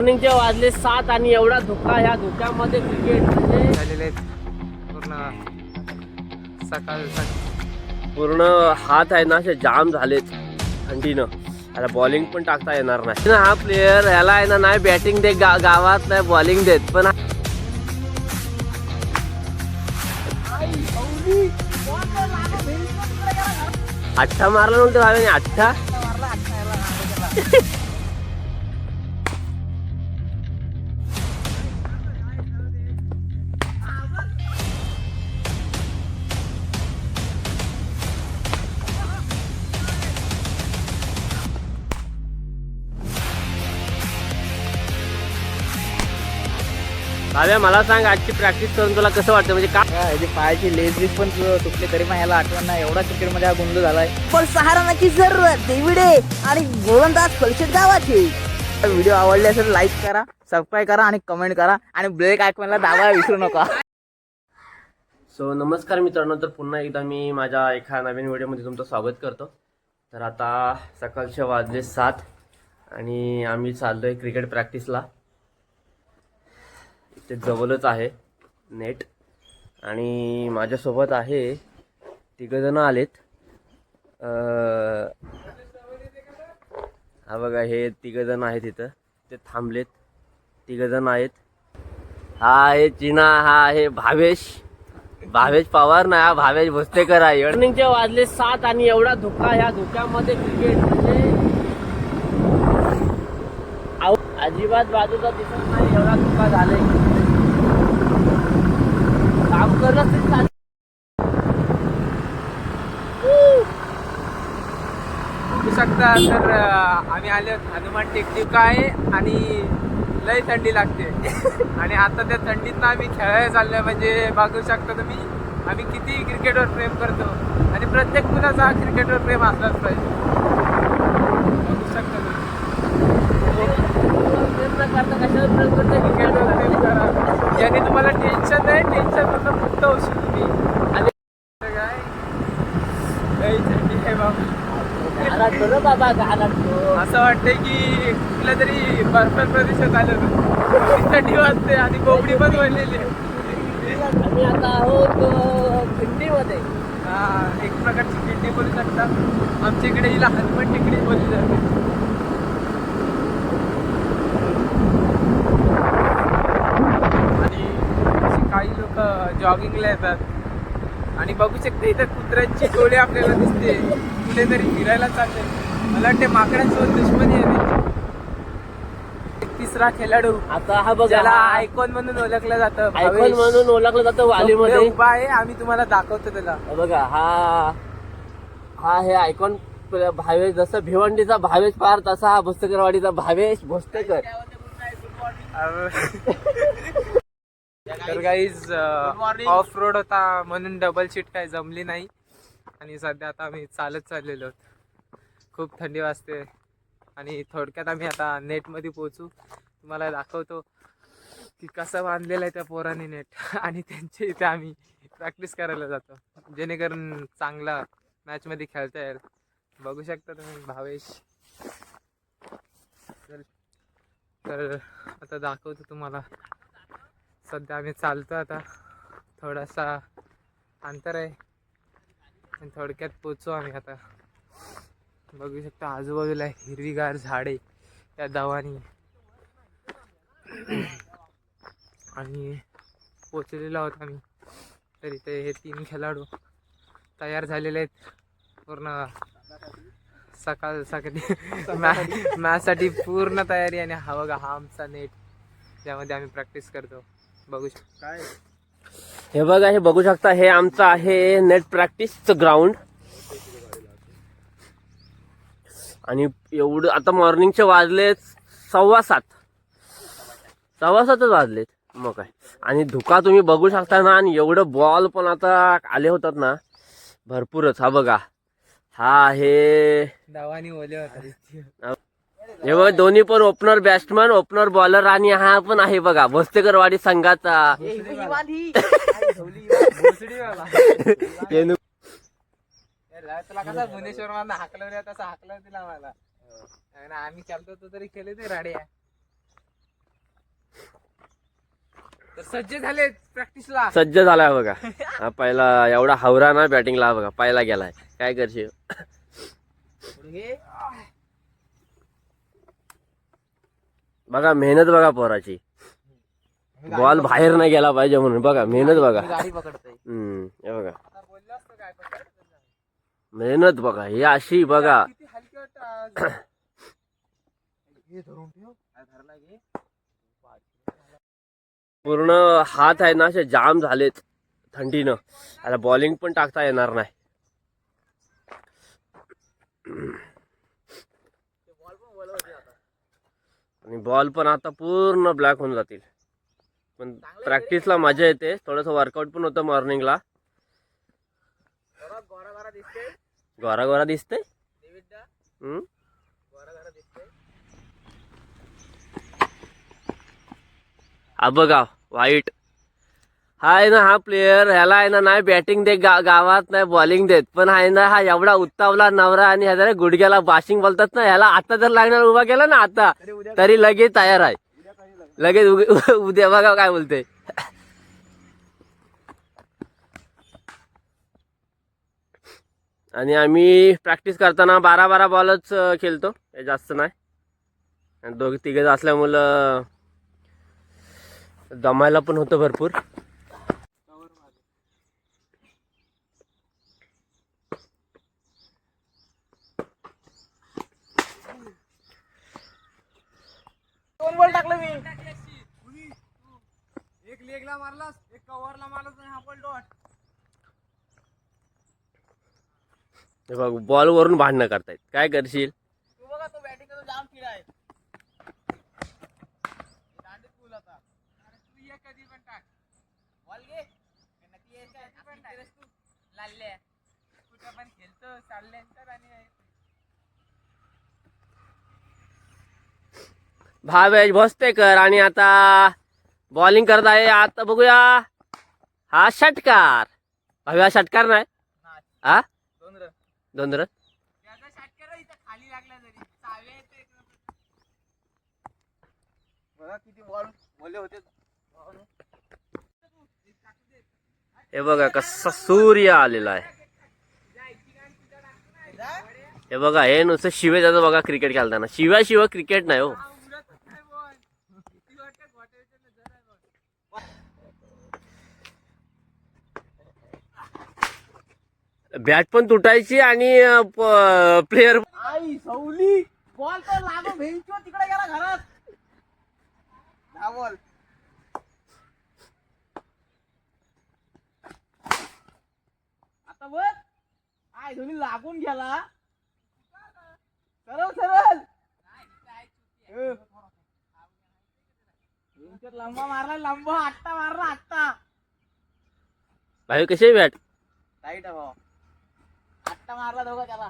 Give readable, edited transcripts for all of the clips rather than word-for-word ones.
मॉर्निंगचे वाजले 7 आणि एवढा धुका, ह्या धुक्यामध्ये क्रिकेट म्हणजे झालेले आहेत पूर्ण सकाळ पूर्ण हात आहे ना असे जाम झालेत थंडीनं. आता बॉलिंग पण टाकता येणार नाही. हा प्लेयर ह्याला आहे ना नाही बॅटिंग देत गावात, नाही बॉलिंग देत. पण अठ्ठा मारला नव्हतं भावे, अठ्ठा भाव्या मला सांग, आजची प्रॅक्टिस करून तुला कसं वाटतं? म्हणजे याची पायाची लेस पण तुटली तरी पण ह्याला आठवण नाही, एवढा क्रिकेट मध्ये हा गुंड झालाय. पण सहाराची जरूरत देविडे आणि गोलंदाज कलशेत गावाचे. व्हिडिओ आवडले असेल लाईक करा, सबस्क्राईब करा आणि कमेंट करा आणि ब्रेक आयकॉनला दाबायला विसरू नका. सो नमस्कार मित्रांनो, तर पुन्हा एकदा मी माझ्या एका नवीन व्हिडिओमध्ये तुमचं स्वागत करतो. तर आता सकाळचे वाजले 7 आणि आम्ही चाललो आहे क्रिकेट प्रॅक्टिसला. इथे जवळच आहे नेट आणि माझ्यासोबत आहे तिघजण आलेत. हा बघा, हे तिघजण आहेत इथं, ते थांबलेत. तिघजण आहेत. हा आहे चिना, हा आहे भावेश पवार ना, हा भावेश भोसलेकर आहे. मॉर्निंगचे वाजले 7 आणि एवढा धुका, ह्या धुक्यामध्ये क्रिकेट म्हणजे अजिबात बाजूचा दिसत नाही, एवढा धुका झालाय. काम करणं बघू शकता. तर आम्ही आलो हनुमान टेकडीव आहे आणि लय थंडी लागते आणि आता त्या थंडीतनं आम्ही खेळायला चाललोय. म्हणजे बघू शकता तुम्ही आम्ही किती क्रिकेटवर प्रेम करतो आणि प्रत्येक मुलाचा हा क्रिकेटवर प्रेम असलाच पाहिजे. बघू शकता कशावर प्रेम करता? क्रिकेटवर प्रेम करा, याने तुम्हाला टेन्शन नाही, टेन्शन पासून मुक्त होशील तुम्ही. आणि काय लय थंडी आहे बाबा, असं वाटतंय की कुठल्या तरी बर्फाळ प्रदेशात आलं थंडी वाजते आणि कोंबडी पण वाढलेली आहे. आम्ही आता आहोत खिंडीमध्ये. हा, एक प्रकारची खिंडी बोलू शकता. आमच्या इकडे हिला हनुमान टेकडी बोलली जाते. आणि काही लोक जॉगिंगला येतात आणि बघू शकते इथं कुत्र्यांची टोळी आपल्याला दिसते, कुठेतरी फिरायला चालले. मला वाटते माकडांसोबत दुश्मनी आहे त्यांची. तिसरा खेळाडू आता हा बघा, ज्याला आयकॉन म्हणून ओळखलं जातं, आयकॉन म्हणून ओळखलं जातं वालीमध्ये उभा आहे. आम्ही तुम्हाला दाखवतो त्याला. बघा, हा हे आयकॉन भावेश. जसं भिवंडीचा भावेश पार, तसा हा भोसलेकरवाडीचा भावेश भोसलेकर. तर गाईज ऑफ रोड होता म्हणून डबल सीट काय जमली नाही आणि सध्या आता आम्ही चालत चाललेलो आहोत. खूप थंडी वाजते आणि थोडक्यात आम्ही आता नेटमध्ये पोहोचू. तुम्हाला दाखवतो की कसं बांधलेलं आहे त्या पोराने नेट आणि त्यांच्या इथे आम्ही प्रॅक्टिस करायला जातो, जेणेकरून चांगला मॅचमध्ये खेळता येईल. बघू शकता तुम्ही भावेश. तर आता दाखवतो तुम्हाला. सध्या आम्ही चालतो, आता थोडासा अंतर आहे आणि थोडक्यात पोचू आम्ही आता. बघू शकता आजूबाजूला हिरवीगार झाडे त्या दवानी आणि पोचलेलो आहोत आम्ही. तर इथे हे 3 खेळाडू तयार झालेले आहेत पूर्ण सकाळी मॅचसाठी पूर्ण तयारी. आणि हा बघा, हा आमचा नेट ज्यामध्ये आम्ही प्रॅक्टिस करतो. बघू शकता हे बघा, हे बघू शकता, हे आमचं आहे नेट प्रॅक्टिसचं ग्राउंड. आणि एवढं आता मॉर्निंगचे वाजलेत 7:15 वाजलेत मग काय. आणि धुका तुम्ही बघू शकता ना, आणि एवढं बॉल पण आता आले होतात ना भरपूरच. हा बघा, हा आहे दवानी ओले होता. हे बघा, दोन्ही पण ओपनर बॅट्समन, ओपनर बॉलर. आणि हा पण आहे बघा भोसलेकरवाडी संघाचा तुला कसा भुवनेश्वर मधून हाकलवल्या तसा हाकलव तिला मला. आम्ही चालतो तो तरी केले ते राडे. तर सज्ज झाले प्रॅक्टिसला. सज्ज झालाय बघा. हा पहिला एवढा हावरा ना बॅटिंगला बघा, पहिला गेलाय. काय करशील. बघा मेहनत बघा पोराची. बॉल बाहेर नाही गेला पाहिजे म्हणून बघा मेहनत बघा. गाडी पकडतोय. हे बघा आता बोललो असतो काय पण. मेहनत बघा ही अशी बघा. किती हलकी वाटतं आज. हे धरून ठेव. काय धरला घे. पूर्ण हात आहे ना असे जाम झालेत थंडीनं. आता बॉलिंग पण टाकता येणार नाही. आणि बॉल पण आता पूर्ण ब्लॅक होऊन जातील. पण प्रॅक्टिसला मजा येते. थोडंसं वर्कआउट पण होतं मॉर्निंगला. गोरा गोरा दिसते. हा बघा वाईट. हा आहे ना हा प्लेयर, ह्याला आहे ना नाही बॅटिंग देत गावात, नाही बॉलिंग देत. पण आहे ना हा एवढा उत्तावला नवरा आणि ह्याला गुडघ्याला बाशिंग बोलतात ना. ह्याला आता जर लागणार उभा केला ना आता तरी लगेच तयार आहे. लगेच उद्या बघा काय बोलते. आणि आम्ही प्रॅक्टिस करताना 12 बॉलच खेळतो, जास्त नाही. दोघे तिघे असल्यामुळं दमायला पण होतं भरपूर. दोन बॉल टाकलं मी. एक लेगला मारलास, एक कव्हरला मारलास आणि हा बॉल डॉट. हे बघ बॉल वरून भांडणं करतायत. काय करशील. तू बघा तो बॅटिंग करून जाम किडा आहे. दांडीत फुल आता. अरे तू ये कधी पण टाक. बॉल घे. नक्की ये काय पण टाक. तू लाल्ले. कुठं पण खेळतो चालल्यानंतर आणि भावेश भोसतेकर आणि आता बॉलिंग करत आहे. आता बघूया हा षटकार. भावे हा षटकार नाही. हा 2 रन. त्याचा षटकार इथं खाली लागला तरी चावे येते. बघा किती बॉल बोलले होते. हे बघा कसा सूर्य आलेला आहे. हे बघा हे नुसतं शिवे त्याचं बघा क्रिकेट खेळताना. शिवाय क्रिकेट नाही हो. बॅट पण तुटायची आणि प्लेयर आई सवली बॉल तर लागो भेंचो तिकडे गेला घरात. हा बॉल आता बघ. आई धोनी लागून गेला. सरळ सरळ लंबा मारला. लंबा आट्टा मारला. आट्टा भाई कशी बॅट. राईट आहे भाऊ. आट्टा मारला दोघं त्याला.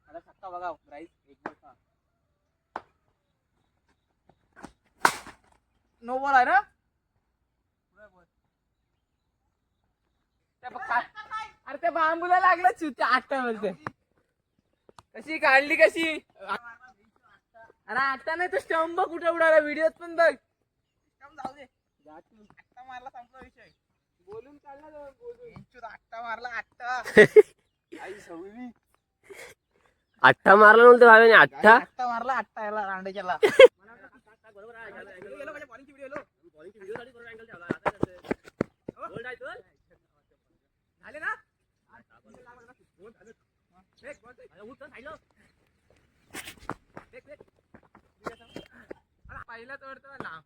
आता सत्ता बघा राईट. एक बॉल नो बॉल आहे ना. अरे त्या बांबूला लागलं चुत्या आट्टा बोलते. कशी काढली कशी. अरे आट्टा नाही तर स्टंप कुठे उडाला व्हिडिओत पण बघ. जाऊ दे. आट्टा मारला संपला विषय. बोलून काढला जाऊन बोलून. आट्टा मारला. आट्टा आई सवली. अठ्ठा मारला नव्हतं भावेने. अठ्ठा आट्टा मारला. आट्टा याला रांडेच्याला. झाले ना. पहिला तोडतो ना.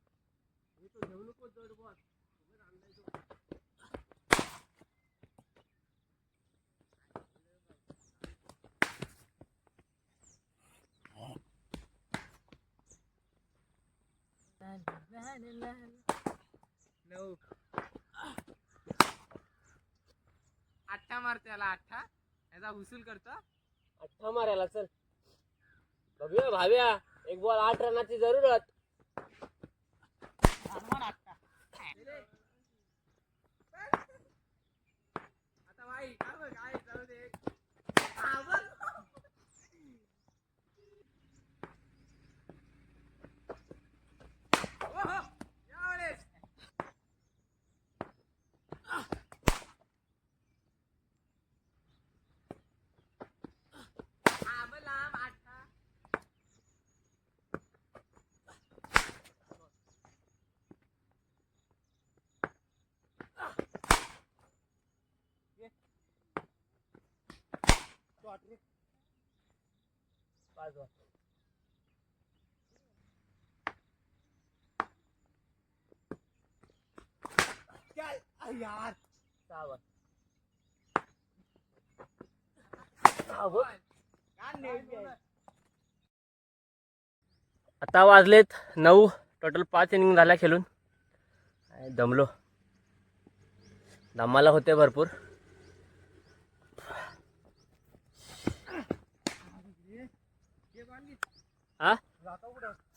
आठ्ठा मारते याला. आठ्ठा याचा हुसूल करतो. अठ्ठा मारायला चल बघूया भाव्या. एक बॉल 8 रनाची जरूरत. आता वाईट. आता वाजलेत 9. टोटल 5 इनिंग झाल्या खेळून. दमलो, दमाला होते भरपूर. हा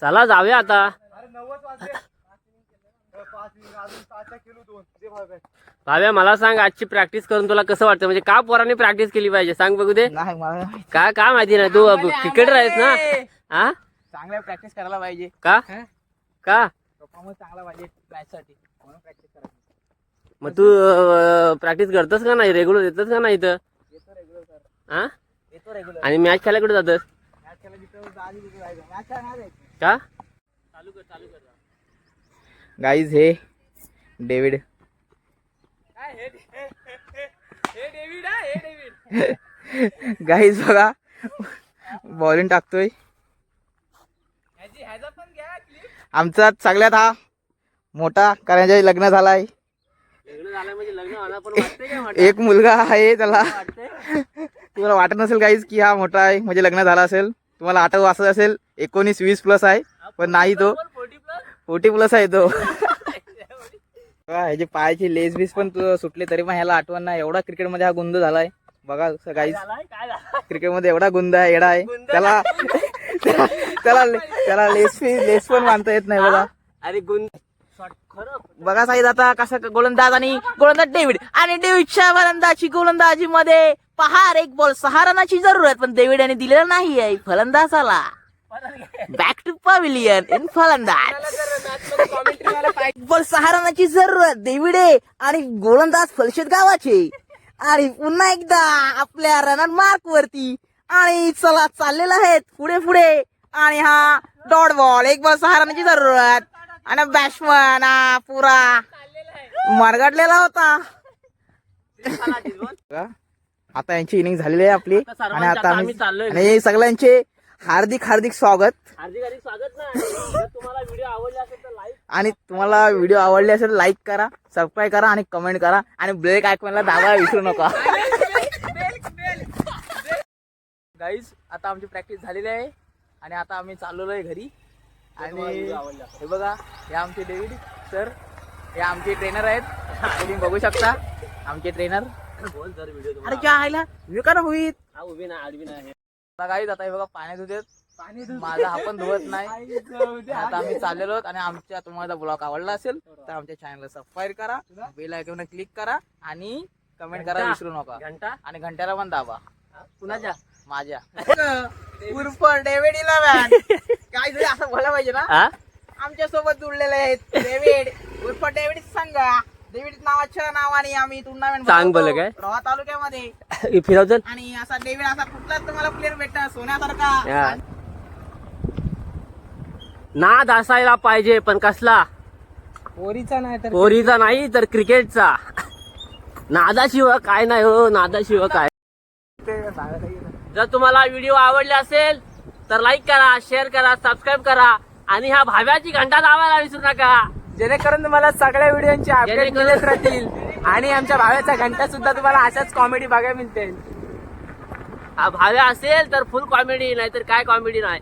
चला जाऊया आता. भाव्या मला सांग, आजची प्रॅक्टिस करून तुला कसं वाटतं? म्हणजे का पोरांनी प्रॅक्टिस केली पाहिजे सांग बघू दे. नाही मला काय काय माहिती नाही, तू क्रिकेटर आहेस ना. हा चांगल्या प्रॅक्टिस करायला पाहिजे. का का परफॉर्मन्स चांगला पाहिजे मॅच साठी, म्हणून प्रॅक्टिस करायला. मग तू प्रॅक्टिस करतोस का नाही? रेग्युलर येतस का नाही इथं? येतो रेग्युलर सर, हा येतो रेग्युलर. आणि मॅच खेळायला कुठे जातस? मॅच खेळायला जिथं आधी तिथे जायचं. मॅच खेळायला नाही जायचं. का चालू कर गाईज हे डेव्हिड गाईज बघा बॉलिंग टाकतोय. आमचा सगळ्यात हा मोठा, कारण याचे लग्न झालाय. लग्न झालं म्हणजे लग्न होणार, पण वाटतंय काय मोठा? एक मुलगा आहे त्याला. वाटतंय तुम्हाला वाटत नसेल गाईज की हा मोठा आहे, म्हणजे लग्न झाला असेल. तुम्हाला आठवत असं असेल 19-20+ आहे, पण नाही तो 40+ आहे तो. ह्याचे पायाची लेस बीस पण सुटले तरी पण ह्याला आठवण नाही. एवढा क्रिकेट मध्ये हा गुंद झालाय बघा गाईज. क्रिकेट मध्ये एवढा गुंद आहे, एडा आहे त्याला. त्याला लेस पण बांधता येत नाही बघा. अरे गुंद खरं बघा साईज आता कसं गोलंदाज डेव्हिड आणि डेव्हिडच्या गोलंदाजी मध्ये पहार 1 बॉल 6 रनाची जरूरत, पण डेव्हिड यांनी दिलेलं नाही आहे फलंदाजाला. बॅक टू पॅव्हिलियन इन फलंदाज. बॉल 6 रनाची जरूरत डेव्हिड आणि गोलंदाज फलशेत गावाचे. आणि पुन्हा एकदा आपल्या रनर मार्क वरती. आणि चला चाललेला आहेत पुढे पुढे. आणि हा डॉट बॉल 1 बॉल 6 रनाची जरूरत. आणि बॅट्समन हा पुरा मरगडलेला होता. आता यांची इनिंग झालेली आहे आपली. आणि आता आणि सगळ्यांचे हार्दिक स्वागत. हार्दिक स्वागत ना. जर तुम्हाला व्हिडिओ आवडला असेल तर लाईक, आणि तुम्हाला व्हिडिओ आवडले असेल लाईक करा, सबस्क्राईब करा आणि कमेंट करा. आणि ब्रेक आयकॉनला दाबायला विसरू नका. गाईज आता आमची प्रॅक्टिस झालेली आहे आणि आता आम्ही चाललेलो आहे घरी. आणि हे बघा, हे आमचे डेव्हिड सर, हे आमचे ट्रेनर आहेत. तुम्ही बघू शकता आमचे ट्रेनर. बोल जर व्हिडिओ अरे क्या आहे विकार होईत. उभी ना आडवी नाही. गाईज आता हे बघा पाण्यात धुतेत. माझा हा पण धुवत नाही. आता आम्ही चाललेलो आहोत. आणि आमच्या तुम्हाला ब्लॉग आवडला असेल तर आमच्या चॅनलला सबस्क्राईब करा, बेल आयकॉनला क्लिक करा आणि कमेंट करा विसरू नका. घंटा आणि घंट्याला पण दाबा. कुणाच्या? माझ्या उर्फ डेव्हिड 11. काय झालं असं बोला पाहिजे ना. हा आमच्या सोबत जुळलेले आहेत डेव्हिड उर्फ डेव्हिड सांगा. डेव्हिड नावाच्या नावाने आम्ही टुर्नामेंट सांग बोल काय? रोहा तालुक्यामध्ये. फिरव चल. आणि असा डेव्हिड असा कुठलाच तुम्हाला प्लेअर भेटता सोन्यासारखा. नाद असायला पाहिजे, पण कसला? पोरीचा नाही तर पोरीचा नाही तर क्रिकेटचा. नादाशिवाय काय नाही हो, नादाशिवाय काय. जर तुम्हाला व्हिडिओ आवडले असेल तर लाईक करा, शेअर करा, सबस्क्राईब करा. आणि ह्या भाव्याची घंटा दाबायला विसरू नका, जेणेकरून तुम्हाला सगळ्या व्हिडिओची अपडेट मिळत राहतील. आणि आमच्या भाव्याचा घंटा सुद्धा तुम्हाला अशाच कॉमेडी बघायला मिळतील. हा भाव्या असेल तर फुल कॉमेडी, नाहीतर काय कॉमेडी नाही.